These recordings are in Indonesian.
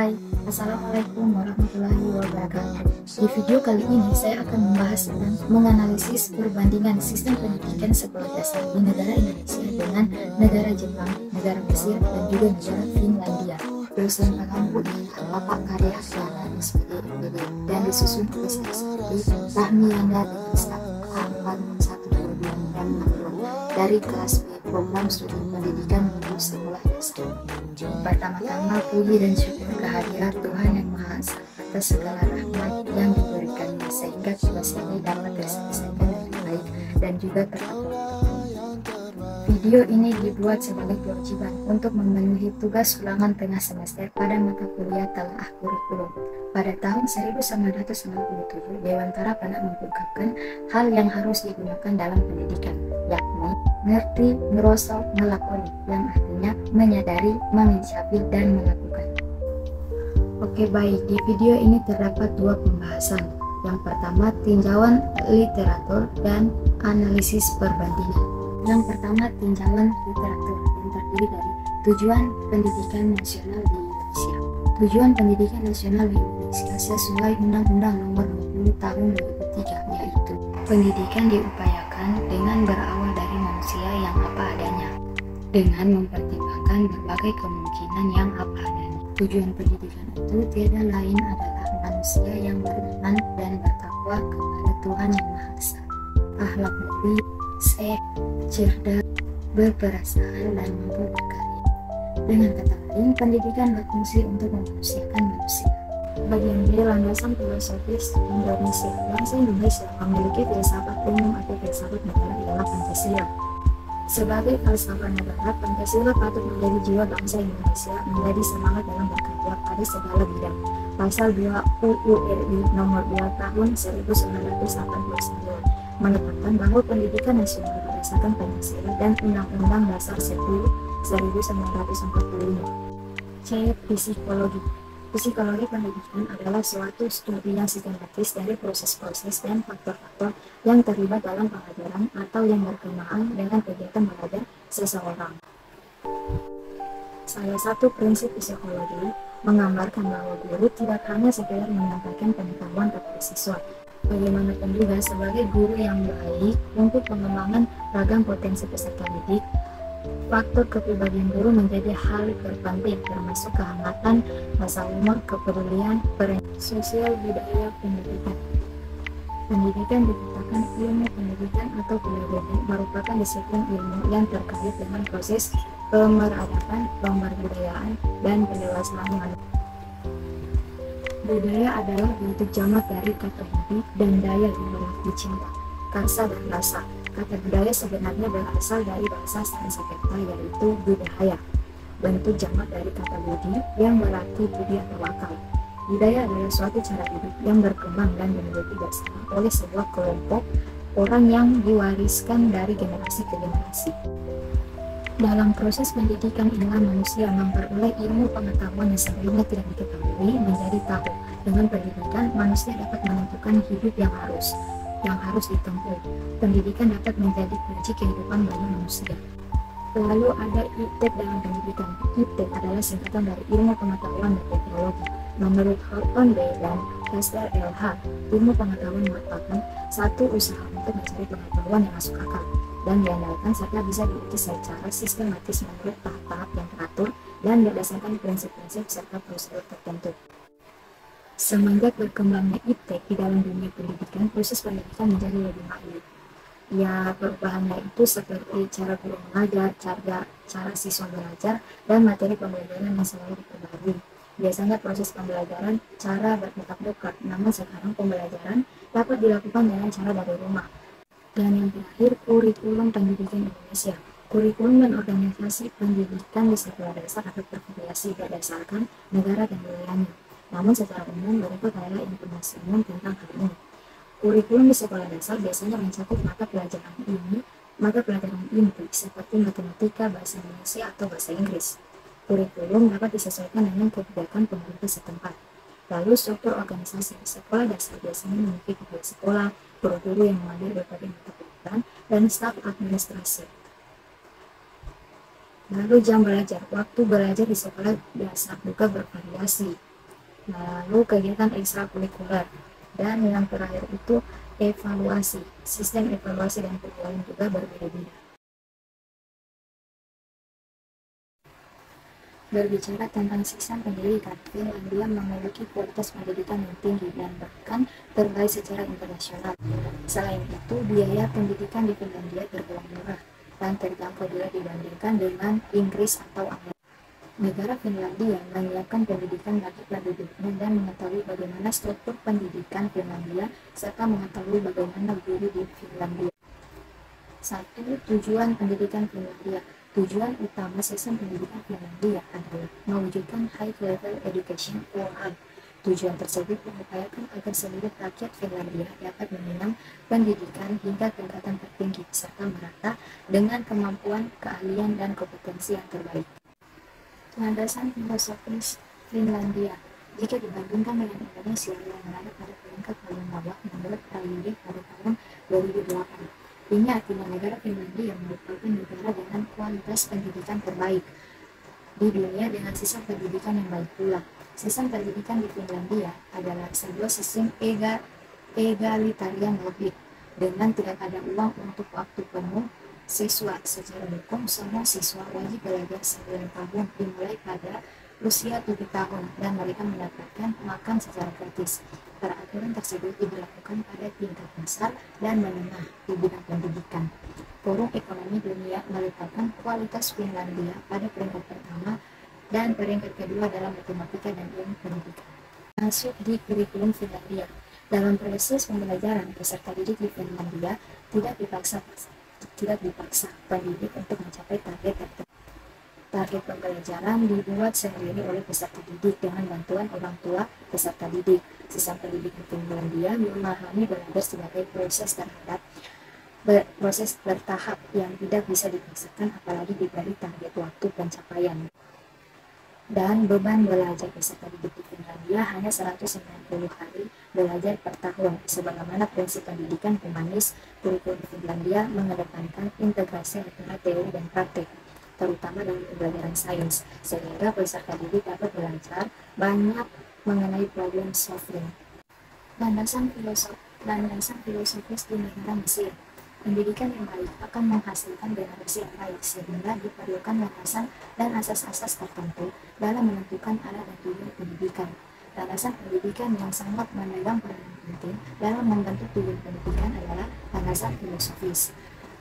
Hai, Assalamualaikum warahmatullahi wabarakatuh. Di video kali ini saya akan membahas tentang menganalisis perbandingan sistem pendidikan sekolah dasar di negara Indonesia dengan negara Jepang, negara Mesir, dan juga negara Finlandia. Dosen pengampu Bapak Karya Harjana SPD dan disusun oleh saya sendiri, Rahmiana Denisa A4122 dari kelas B Program Studi Pendidikan Menuju Sekolah Dasar. Pertama-tama puji dan syukur kehadirat Tuhan Yang Maha Esa atas segala rahmat yang diberikannya sehingga tugas ini dapat terselesaikan dengan baik dan juga terlaksana. Video ini dibuat sebagai kewajiban untuk memenuhi tugas ulangan tengah semester pada mata kuliah Telaah Kurikulum. Pada tahun 1997, Dewantara pernah mengungkapkan hal yang harus digunakan dalam pendidikan, yakni ngerti, ngerosok, ngelakoni, yang artinya menyadari, menginsyafi, dan melakukan. Oke baik, di video ini terdapat dua pembahasan. Yang pertama, tinjauan literatur dan analisis perbandingan. Yang pertama, tinjauan literatur yang terdiri dari tujuan pendidikan nasional di Indonesia. Tujuan pendidikan nasional di Indonesia sesuai Undang-Undang Nomor 20 Tahun 2003, yaitu pendidikan diupayakan dengan berawal dari manusia yang apa adanya, dengan mempertimbangkan berbagai kemungkinan yang apa adanya. Tujuan pendidikan itu tiada lain adalah manusia yang beriman dan bertakwa kepada Tuhan Yang Maha Esa, akhlak mulia, sehat, cerdas, berperasaan, dan mampu berkarya. Dengan kata lain, pendidikan berfungsi untuk memanusiakan manusia. Bagian B, landasan filosofis Indonesia. Bangsa Indonesia memiliki filsafat umum atau filsafat negara ialah Pancasila. Sebagai falsafah negara, Pancasila patut menjadi jiwa bangsa Indonesia, menjadi semangat dalam bekerja pada segala bidang. Pasal 2 UU RI Nomor 2 Tahun 1989 menetapkan bahwa pendidikan nasional berdasarkan Pancasila dan Undang-Undang Dasar 1945. C. Psikologi. Psikologi pendidikan adalah suatu studi yang sistematis dari proses-proses dan faktor-faktor yang terlibat dalam pelajaran atau yang berkenaan dengan kegiatan belajar seseorang. Salah satu prinsip psikologi menggambarkan bahwa guru tidak hanya sekedar menyampaikan pengetahuan kepada siswa, bagaimanapun juga sebagai guru yang baik untuk pengembangan ragam potensi peserta didik. Faktor kepribadian guru menjadi hal terpenting, termasuk kehangatan, rasa humor, kepedulian, sosial budaya pendidikan. Pendidikan dikatakan ilmu pendidikan atau pedagogi merupakan disiplin ilmu yang terkait dengan proses pemeradaban, pembudayaan, dan pendewasaan manusia. Budaya adalah bentuk jamak dari kata budi dan daya yang berarti cinta, karsa, dan rasa. Kata budaya sebenarnya berasal dari bahasa Sanskerta yaitu budaya, bentuk jamak dari kata budi yang berarti budi atau akal. Budaya adalah suatu cara hidup yang berkembang dan dimiliki bersama oleh sebuah kelompok orang yang diwariskan dari generasi ke generasi. Dalam proses pendidikan inilah manusia memperoleh ilmu pengetahuan yang sebelumnya tidak diketahui menjadi tahu. Dengan pendidikan, manusia dapat menentukan hidup yang harus ditempuh. Pendidikan dapat menjadi kunci kehidupan bagi manusia. Lalu ada IPTEK dalam pendidikan. IPTEK adalah singkatan dari ilmu pengetahuan dan teknologi. Menurut Horton B. dan Kessler LH, ilmu pengetahuan merupakan satu usaha untuk mencari pengetahuan yang masuk akal dan diandalkan serta bisa diuji secara sistematis menurut tahap-tahap yang teratur dan berdasarkan prinsip-prinsip serta prosedur tertentu. Semenjak berkembangnya IPTEK di dalam dunia pendidikan, proses pendidikan menjadi lebih mahir. Ya, perubahannya itu seperti cara guru mengajar, cara siswa belajar, dan materi pembelajaran yang selalu diperbarui. Biasanya proses pembelajaran cara bertatap muka, namun sekarang pembelajaran dapat dilakukan dengan cara dari rumah. Dan yang terakhir, kurikulum pendidikan Indonesia. Kurikulum dan organisasi pendidikan di sekolah dasar dapat bervariasi berdasarkan negara dan wilayahnya. Namun secara umum berikut adalah informasi umum tentang hal ini. Kurikulum di sekolah dasar biasanya mencakup mata pelajaran inti seperti matematika, bahasa Indonesia, atau bahasa Inggris. Kurikulum dapat disesuaikan dengan kebijakan pemerintah setempat. Lalu struktur organisasi di sekolah dasar biasanya memiliki kepala sekolah, guru-guru yang mengajar berbagai mata pelajaran, dan staf administrasi. Lalu jam belajar, waktu belajar di sekolah dasar juga bervariasi. lalu kegiatan ekstrakurikuler, dan yang terakhir itu evaluasi. Sistem evaluasi dan penilaian juga berbeda-beda. Berbicara tentang sistem pendidikan, Finlandia memiliki kualitas pendidikan yang tinggi dan bahkan terbaik secara internasional. Selain itu, biaya pendidikan di Finlandia terbilang murah dan terjangkau bila dibandingkan dengan Inggris atau Amerika. Negara Finlandia menyiapkan pendidikan bagi penduduknya dan mengetahui bagaimana struktur pendidikan Finlandia serta mengetahui bagaimana guru di Finlandia. 1. Tujuan pendidikan Finlandia. Tujuan utama sistem pendidikan Finlandia adalah mewujudkan high level education for all. Tujuan tersebut mengupayakan agar seluruh rakyat Finlandia dapat mengenyam pendidikan hingga tingkatan tertinggi serta merata dengan kemampuan, keahlian, dan kompetensi yang terbaik. Landasan filosofis Finlandia. Jika dibandingkan dengan Indonesia yang berada pada peringkat paling bawah menurut Prayudi pada tahun 2008. Ini artinya negara Finlandia merupakan negara dengan kualitas pendidikan terbaik di dunia dengan sistem pendidikan yang baik pula. Sistem pendidikan di Finlandia adalah sebuah sistem egalitarian lebih, dengan tidak ada uang untuk waktu penuh siswa. Secara hukum, semua siswa wajib belajar 9 tahun dimulai pada usia 7 tahun dan mereka mendapatkan makan secara gratis. Peraturan tersebut diberlakukan pada tingkat dasar dan menengah di bidang pendidikan. Forum Ekonomi Dunia meletakkan kualitas Finlandia pada peringkat pertama dan peringkat kedua dalam matematika dan ilmu pendidikan. Masuk di kurikulum Finlandia. Dalam proses pembelajaran, peserta didik di Finlandia tidak dipaksa pendidik untuk mencapai target tertentu. Target pembelajaran dibuat sendiri oleh peserta didik dengan bantuan orang tua peserta didik. Sistem pendidikan Finlandia memahami belajar sebagai proses bertahap yang tidak bisa dipaksakan apalagi diberi target waktu pencapaian. Dan beban belajar peserta didik di Finlandia hanya 190 hari belajar per tahun. Sebagaimana prinsip pendidikan humanis, kurikulum Finlandia mengedepankan integrasi antara teori dan praktik, terutama dalam pembelajaran sains, sehingga peserta didik dapat belajar banyak mengenai problem solving. Landasan filosofis di negara Mesir. Pendidikan yang baik akan menghasilkan generasi yang baik, sehingga diperlukan landasan dan asas-asas tertentu dalam menentukan arah dan tujuan pendidikan. Landasan pendidikan yang sangat memegang peranan penting dalam membentuk tujuan pendidikan adalah landasan filosofis.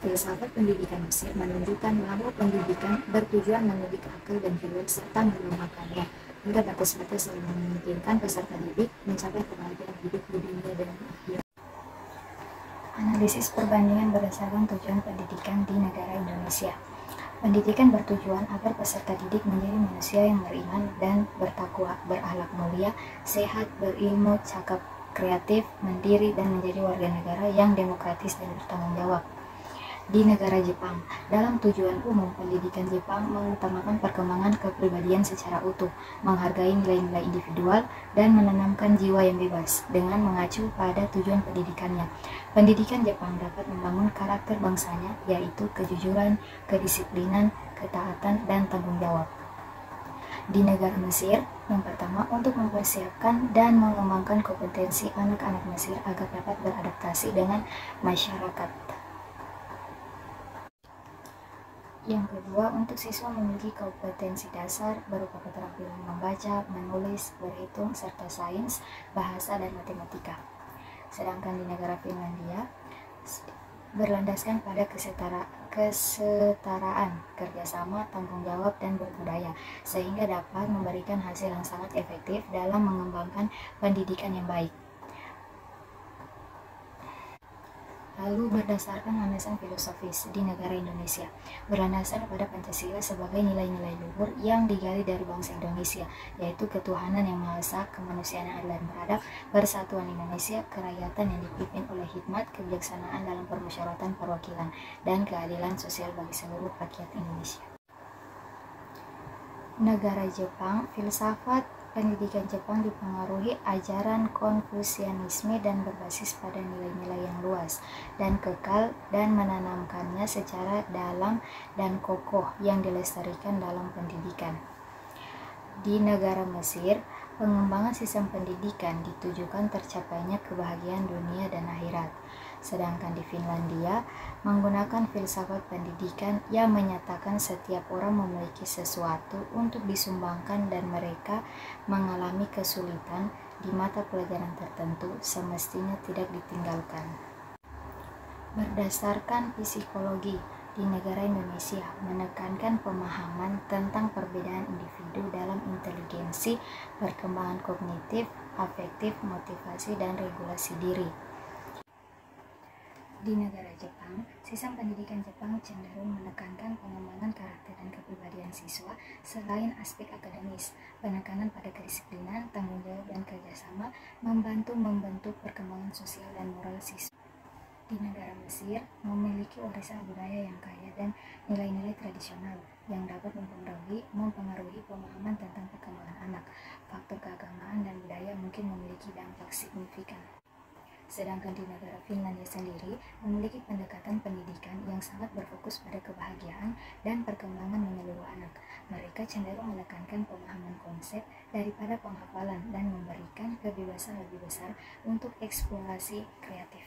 Filsafat pendidikan Mesir menunjukkan bahwa pendidikan bertujuan mendidik akal dan jiwa serta mengembangkannya hingga batas-batas yang memungkinkan peserta didik mencapai kebahagiaan hidup di dunia dan akhirat. Analisis perbandingan berdasarkan tujuan pendidikan di negara Indonesia. Pendidikan bertujuan agar peserta didik menjadi manusia yang beriman dan bertakwa, berakhlak mulia, sehat, berilmu, cakap, kreatif, mandiri, dan menjadi warga negara yang demokratis dan bertanggung jawab. Di negara Jepang, dalam tujuan umum, pendidikan Jepang mengutamakan perkembangan kepribadian secara utuh, menghargai nilai-nilai individual, dan menanamkan jiwa yang bebas. Dengan mengacu pada tujuan pendidikannya, pendidikan Jepang dapat membangun karakter bangsanya, yaitu kejujuran, kedisiplinan, ketaatan, dan tanggung jawab. Di negara Mesir, yang pertama, untuk mempersiapkan dan mengembangkan kompetensi anak-anak Mesir agar dapat beradaptasi dengan masyarakat. Yang kedua, untuk siswa memiliki kompetensi dasar berupa keterampilan membaca, menulis, berhitung, serta sains, bahasa, dan matematika. Sedangkan di negara Finlandia, berlandaskan pada kesetaraan, kerjasama, tanggung jawab, dan berbudaya, sehingga dapat memberikan hasil yang sangat efektif dalam mengembangkan pendidikan yang baik. Lalu berdasarkan landasan filosofis di negara Indonesia, berlandaskan pada Pancasila sebagai nilai-nilai luhur yang digali dari bangsa Indonesia, yaitu ketuhanan yang Maha Esa, kemanusiaan yang adil dan beradab, persatuan Indonesia, kerakyatan yang dipimpin oleh hikmat, kebijaksanaan dalam permusyawaratan perwakilan, dan keadilan sosial bagi seluruh rakyat Indonesia. Negara Jepang, filsafat pendidikan Jepang dipengaruhi ajaran Konfusianisme dan berbasis pada nilai-nilai yang luas dan kekal dan menanamkannya secara dalam dan kokoh yang dilestarikan dalam pendidikan. Di negara Mesir, pengembangan sistem pendidikan ditujukan tercapainya kebahagiaan dunia dan akhirat. Sedangkan di Finlandia, menggunakan filsafat pendidikan yang menyatakan setiap orang memiliki sesuatu untuk disumbangkan dan mereka mengalami kesulitan di mata pelajaran tertentu semestinya tidak ditinggalkan. Berdasarkan psikologi, di negara Indonesia menekankan pemahaman tentang perbedaan individu dalam inteligensi, perkembangan kognitif, afektif, motivasi, dan regulasi diri. Di negara Jepang, sistem pendidikan Jepang cenderung menekankan pengembangan karakter dan kepribadian siswa selain aspek akademis. Penekanan pada kedisiplinan, tanggung jawab, dan kerjasama membantu membentuk perkembangan sosial dan moral siswa. Di negara Mesir, memiliki warisan budaya yang kaya dan nilai-nilai tradisional yang dapat mempengaruhi pemahaman tentang perkembangan anak. Faktor keagamaan dan budaya mungkin memiliki dampak signifikan. Sedangkan di negara Finlandia sendiri memiliki pendekatan pendidikan yang sangat berfokus pada kebahagiaan dan perkembangan menyeluruh anak. Mereka cenderung menekankan pemahaman konsep daripada penghafalan dan memberikan kebebasan lebih besar untuk eksplorasi kreatif.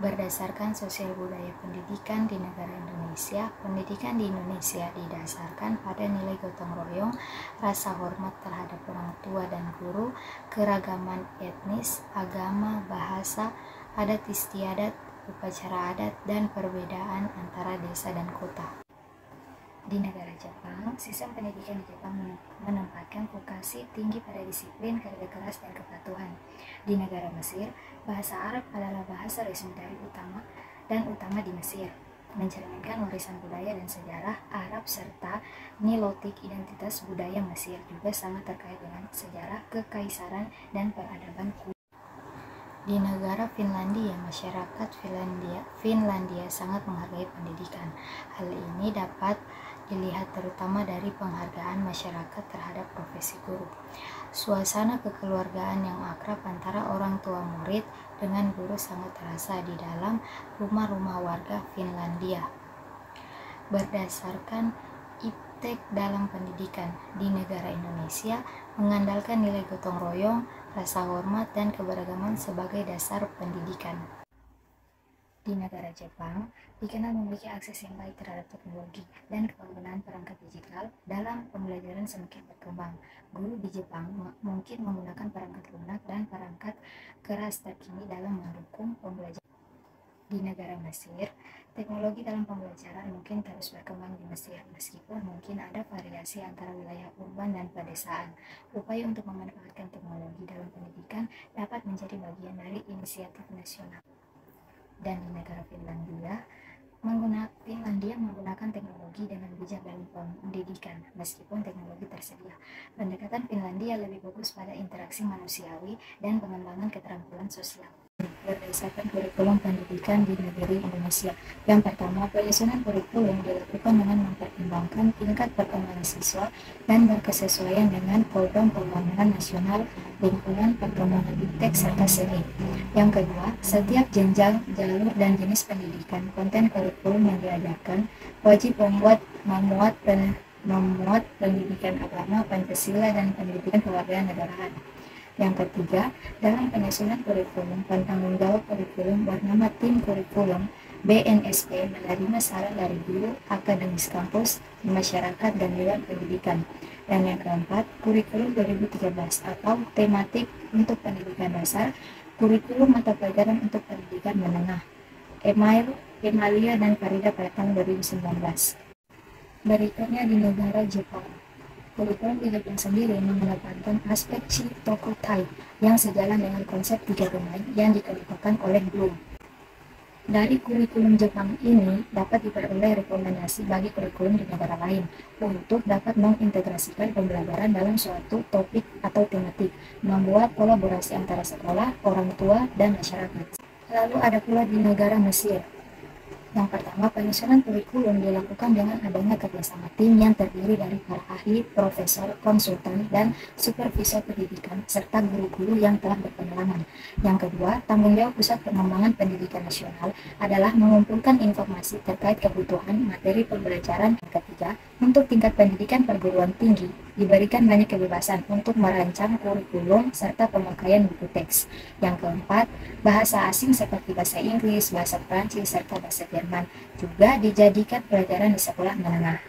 Berdasarkan sosial budaya pendidikan di negara Indonesia, pendidikan di Indonesia didasarkan pada nilai gotong royong, rasa hormat terhadap orang tua dan guru, keragaman etnis, agama, bahasa, adat istiadat, upacara adat, dan perbedaan antara desa dan kota. Di negara Jepang, sistem pendidikan di Jepang menempatkan vokasi tinggi pada disiplin, kerja keras, dan kepatuhan. Di negara Mesir, bahasa Arab adalah bahasa resmi dari utama di Mesir, mencerminkan warisan budaya dan sejarah Arab serta nilotik identitas budaya Mesir juga sangat terkait dengan sejarah kekaisaran dan peradaban kuno. Di negara Finlandia, masyarakat Finlandia sangat menghargai pendidikan. Hal ini dapat dilihat terutama dari penghargaan masyarakat terhadap profesi guru. Suasana kekeluargaan yang akrab antara orang tua murid dengan guru sangat terasa di dalam rumah-rumah warga Finlandia. Berdasarkan iptek dalam pendidikan di negara Indonesia, mengandalkan nilai gotong royong, rasa hormat, dan keberagaman sebagai dasar pendidikan. Di negara Jepang, dikenal memiliki akses yang baik terhadap teknologi dan penggunaan perangkat digital dalam pembelajaran semakin berkembang. Guru di Jepang mungkin menggunakan perangkat lunak dan perangkat keras terkini dalam mendukung pembelajaran. Di negara Mesir, teknologi dalam pembelajaran mungkin terus berkembang di Mesir, meskipun mungkin ada variasi antara wilayah urban dan pedesaan. Upaya untuk memanfaatkan teknologi dalam pendidikan dapat menjadi bagian dari inisiatif nasional. Dan di negara Finlandia menggunakan teknologi dengan bijak dalam pendidikan, meskipun teknologi tersedia. Pendekatan Finlandia lebih fokus pada interaksi manusiawi dan pengembangan keterampilan sosial. Berdasarkan kurikulum pendidikan di negeri Indonesia, yang pertama, penyusunan kurikulum dilakukan dengan mempertimbangkan tingkat perkembangan siswa dan berkesesuaian dengan program pembangunan nasional, lingkungan, perkembangan iptek, serta seni. Yang kedua, setiap jenjang, jalur, dan jenis pendidikan, konten kurikulum yang diajarkan wajib memuat pendidikan agama, Pancasila, dan pendidikan kewarganegaraan. Yang ketiga, dalam penyusunan kurikulum, pentanggung jawab kurikulum bernama Tim Kurikulum BNSP menerima saran dari guru, akademis kampus, masyarakat, dan dewan pendidikan. Dan yang keempat, kurikulum 2013 atau tematik untuk pendidikan dasar, kurikulum mata pelajaran untuk pendidikan menengah. Emalia dan Farida pada tahun 2019. Berikutnya di negara Jepang. Kurikulum di Jepang sendiri mengedepankan aspek Shitokutai yang sejalan dengan konsep 3 domain yang dikemukakan oleh Bloom. Dari kurikulum Jepang ini dapat diperoleh rekomendasi bagi kurikulum di negara lain untuk dapat mengintegrasikan pembelajaran dalam suatu topik atau tematik, membuat kolaborasi antara sekolah, orang tua, dan masyarakat. Lalu ada pula di negara Mesir. Yang pertama, penyusunan kurikulum dilakukan dengan adanya kerjasama tim yang terdiri dari para ahli, profesor, konsultan, dan supervisor pendidikan, serta guru-guru yang telah berpengalaman. Yang kedua, tanggung jawab Pusat Pengembangan Pendidikan Nasional adalah mengumpulkan informasi terkait kebutuhan materi pembelajaran. Yang ketiga, untuk tingkat pendidikan perguruan tinggi, diberikan banyak kebebasan untuk merancang kurikulum serta pemakaian buku teks. Yang keempat, bahasa asing seperti bahasa Inggris, bahasa Prancis, serta bahasa Jerman juga dijadikan pelajaran di sekolah menengah.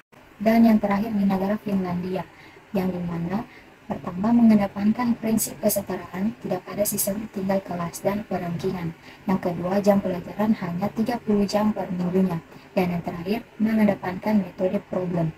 Dan yang terakhir di negara Finlandia, yang dimana pertama mengedepankan prinsip kesetaraan, tidak ada sistem tinggal kelas dan perankingan. Yang kedua, jam pelajaran hanya 30 jam per minggunya. Dan yang terakhir, mengedepankan metode problem.